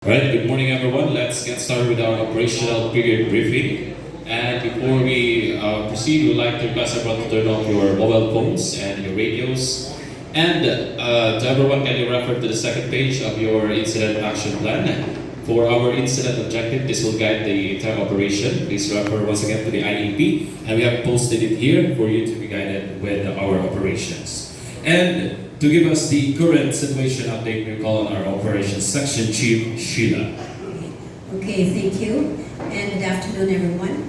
Alright, good morning everyone. Let's get started with our operational period briefing. And before we proceed, we'd like to request everyone to turn off your mobile phones and your radios. And to everyone, can you refer to the second page of your incident action plan? For our incident objective, this will guide the entire operation. Please refer once again to the IEP. And we have posted it here for you to be guided with our operations. And to give us the current situation update, we call on our operations section chief, Sheila. Okay, thank you, and good afternoon, everyone.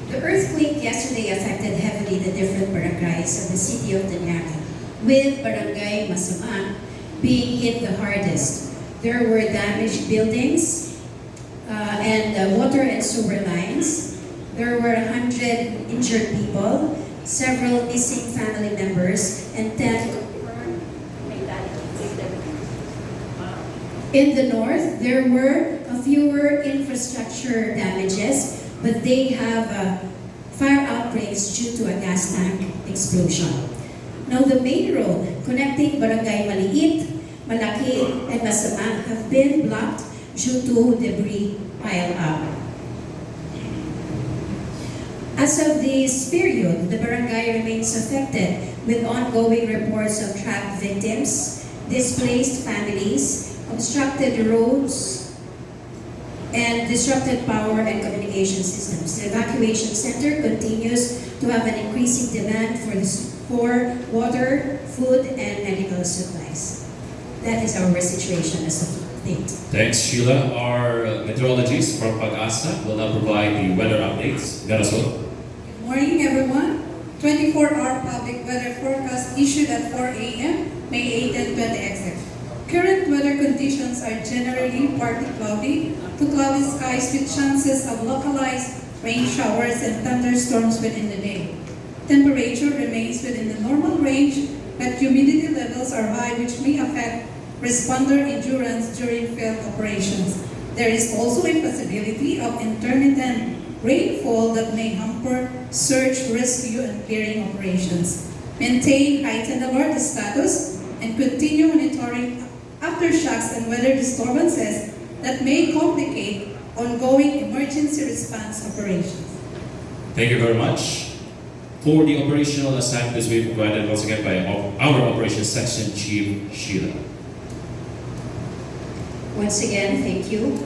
The earthquake yesterday affected heavily the different barangays of the city of Danyanga, with Barangay Masama being hit the hardest. There were damaged buildings and water and sewer lines. There were 100 injured people, several missing family members, and 10. In the north, there were fewer infrastructure damages, but they have fire outbreaks due to a gas tank explosion. Now, the main road connecting Barangay Maliit, Malaki, and Masama have been blocked due to debris pile up. As of this period, the barangay remains affected with ongoing reports of trapped victims, displaced families, obstructed roads, and disrupted power and communication systems. The evacuation center continues to have an increasing demand for water, food, and medical supplies. That is our situation as of date. Thanks, Sheila. Our meteorologist from Pag-asa will now provide the weather updates. Garasol. Good morning, everyone. 24-hour public weather forecast issued at 4 a.m., May 8 and 20XX. Current weather conditions are generally partly cloudy to cloudy skies with chances of localized rain showers and thunderstorms within the day. Temperature remains within the normal range, but humidity levels are high, which may affect responder endurance during field operations. There is also a possibility of intermittent rainfall that may hamper search, rescue, and clearing operations. Maintain heightened alert status and continue monitoring aftershocks and weather disturbances that may complicate ongoing emergency response operations. Thank you very much. For the operational assignments we provided once again by our operations section chief, Sheila. Once again, thank you.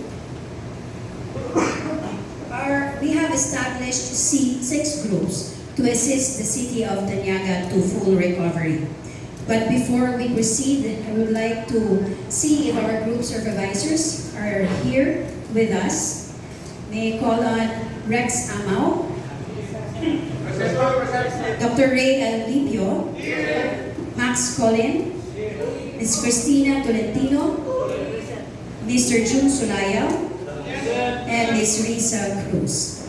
We have established 6 groups to assist the city of Danyanga to full recovery. But before we proceed, I would like to see if our group supervisors are here with us. May I call on Rex Amao, Dr. Ray Alipio, Max Colin, Ms. Cristina Tolentino, Mr. June Sulayaw, and Ms. Risa Cruz.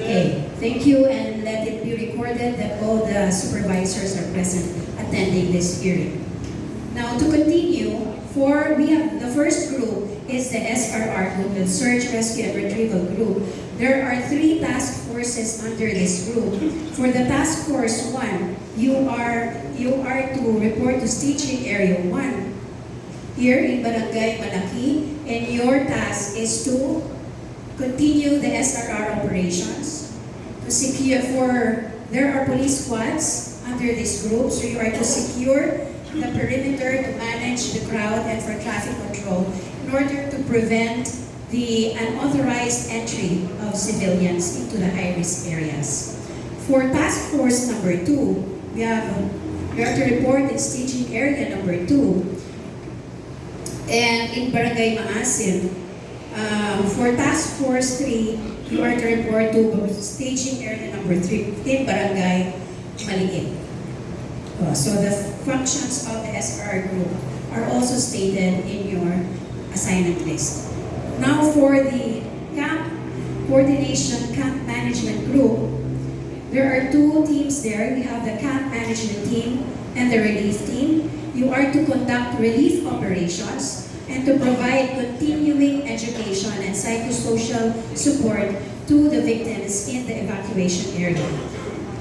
Okay, thank you, and let it be recorded that all the supervisors are present attending this hearing. Now, to continue, we have the first group is the SRR group, the Search, Rescue, and Retrieval group. There are 3 task forces under this group. For the task force 1, you are to report to staging area 1 here in Barangay Malaki, and your task is to continue the SRR operations, to secure there are police squads under this group, so you are to secure the perimeter, to manage the crowd, and for traffic control in order to prevent the unauthorized entry of civilians into the high-risk areas. For task force number 2, we are to report in staging area number 2, and in Barangay Maasim. For task force 3, you are to report to staging area number 3 in Barangay Maliit. So the functions of the SR group are also stated in your assignment list. Now for the camp coordination camp management group, there are 2 teams there. We have the camp management team and the relief team. You are to conduct relief operations and to provide continuing education and psychosocial support to the victims in the evacuation area.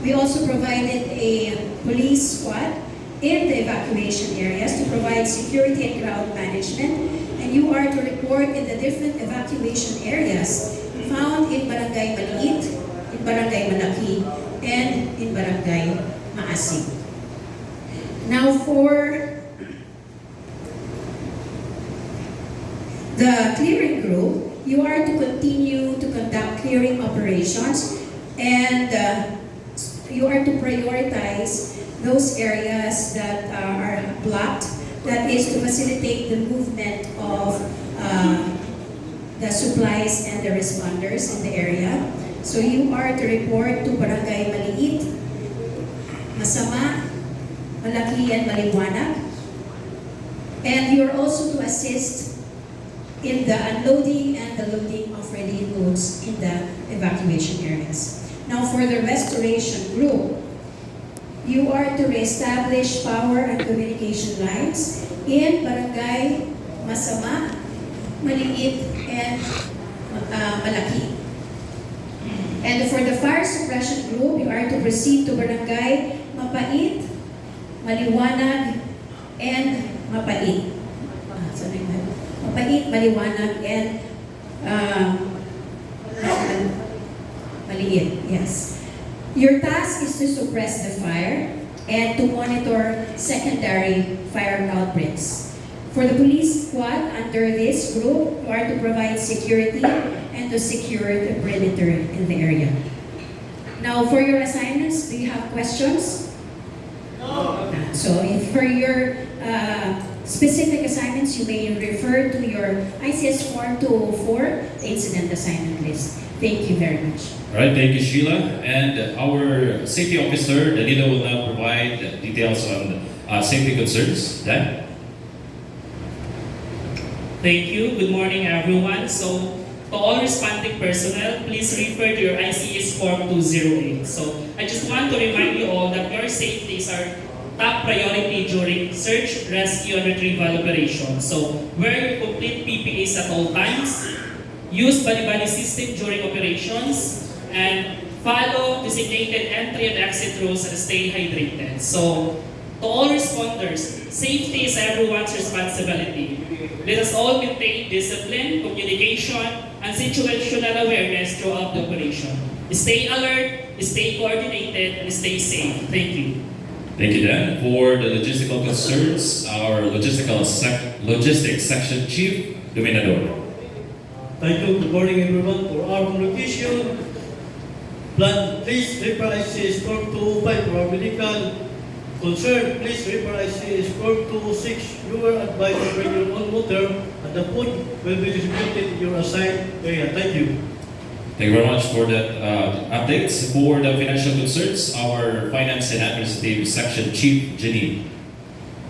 We also provided a police squad in the evacuation areas to provide security and crowd management, and you are to report report in the different evacuation areas found in Barangay Maliit, in Barangay Malaki, and in Barangay Maasig. Now for the clearing group, you are to continue to conduct clearing operations and you are to prioritize those areas that are blocked. That is to facilitate the movement of the supplies and the responders in the area. So you are to report to Barangay Maliit, Masama, Malaki, and Maliwanag. And you are also to assist in the unloading and the loading of ready goods in the evacuation areas. Now for the restoration group, you are to reestablish power and communication lines in Barangay Masama, Maliit, and Malaki. And for the fire suppression group, you are to proceed to Barangay Mapait, Maliwanag, and Mapait. Mapait, Maliwanag, and Maliit, yes. Your task is to suppress the fire and to monitor secondary fire outbreaks. For the police squad under this group, you are to provide security and to secure the perimeter in the area. Now, for your assignments, do you have questions? No. So, if for your specific assignments, you may refer to your ICS Form 204, the incident assignment list. Thank you very much. All right, thank you, Sheila. And our safety officer, Danilo, will now provide details on safety concerns. Dan? Thank you. Good morning, everyone. So, to all responding personnel, please refer to your ICS Form 208. So, I just want to remind you all that your safety is our top priority during search, rescue, and retrieval operations. So, wear your complete PPEs at all times, use body system during operations, and follow designated entry and exit rules and stay hydrated. So, to all responders, safety is everyone's responsibility. Let us all maintain discipline, communication, and situational awareness throughout the operation. Stay alert, stay coordinated, and stay safe. Thank you. Thank you, Dan. For the logistical concerns, our logistics section chief, Dominador. Thank you. Good morning, everyone. For our communication, plan, please refer ICS Form 205 for our medical concern. Please refer ICS Form 206. You are advised to bring your own water, and the food will be distributed in your assigned area. Thank you. Thank you very much for that updates. For the financial concerns, our finance and administrative section chief, Janine.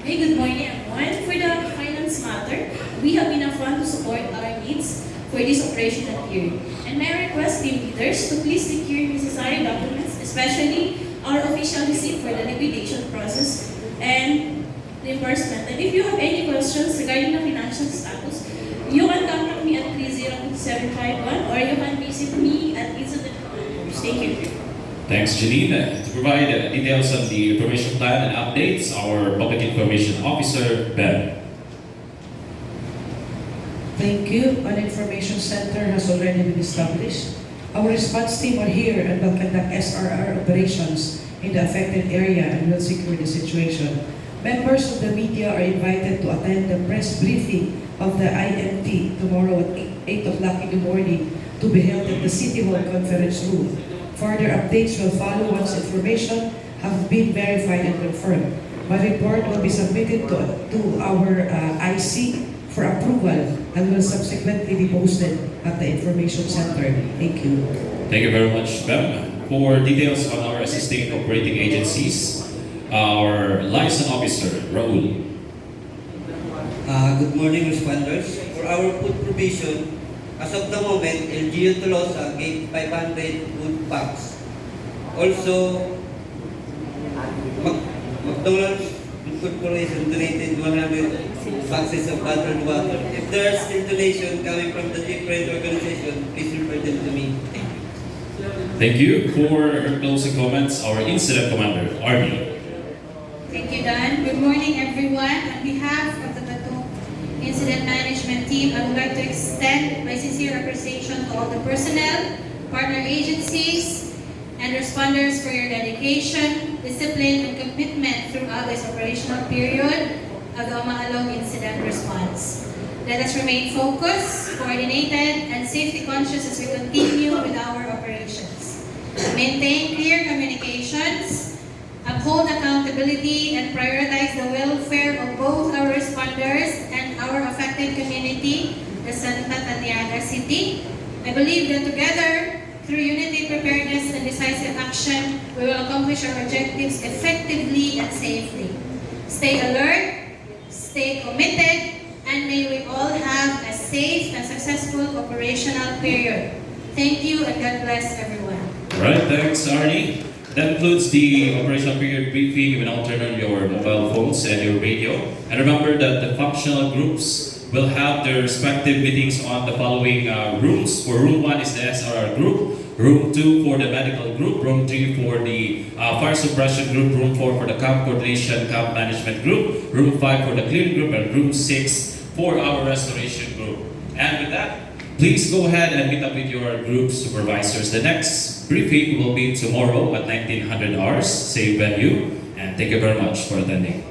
Hey, good morning, everyone. For the finance matter, we have enough fund to support our needs for this operational period. And may I request team leaders to please secure necessary documents, especially our official receipt for the liquidation process and reimbursement. And if you have any questions regarding the financial status, you can contact me at 30751 or you can visit me at Incident Commanders. Thank you. Thanks, Janine. To provide details on the information plan and updates, our Public Information Officer, Ben. Thank you. An information center has already been established. Our response team are here and will conduct SRR operations in the affected area and will secure the situation. Members of the media are invited to attend the press briefing of the INT tomorrow at 8 o'clock in the morning to be held at the City Hall Conference Room. Further updates will follow once information have been verified and confirmed. My report will be submitted to our IC for approval and will subsequently be posted at the information center. Thank you. Thank you very much, Bem. For details on our assisting operating agencies, our liaison officer, Raul. Good morning, responders. For our food provision, as of the moment, LGU Tolosa gave 500 food packs. Also, McDonald's Corporation donated 100 boxes of bottled water. If there's still donation coming from the different organizations, please refer them to me. Thank you. For her closing comments, our incident commander, Army. Thank you, Dan. Good morning, everyone. On behalf of the Batong incident management team, I would like to extend my sincere appreciation to all the personnel, partner agencies, and responders for your dedication, discipline, and commitment throughout this operational period of the Omaalog incident response. Let us remain focused, coordinated, and safety conscious as we continue with our operations. Maintain clear communications, uphold accountability, and prioritize the welfare of both our responders and our affected community, the Santa Tatiana City. I believe that together, through unity, preparedness, and decisive action, we will accomplish our objectives effectively and safely. Stay alert, stay committed, and may we all have a safe and successful operational period. Thank you, and God bless everyone. Alright, thanks Arnie. That concludes the operational period briefing. You will now turn on your mobile phones and your radio. And remember that the functional groups will have their respective meetings on the following rooms. For room 1 is the SRR group, room 2 for the medical group, room 3 for the fire suppression group, room 4 for the camp coordination, camp management group, room 5 for the clearing group, and room 6 for our restoration group. And with that, please go ahead and meet up with your group supervisors. The next briefing will be tomorrow at 1900 hours, same venue, and thank you very much for attending.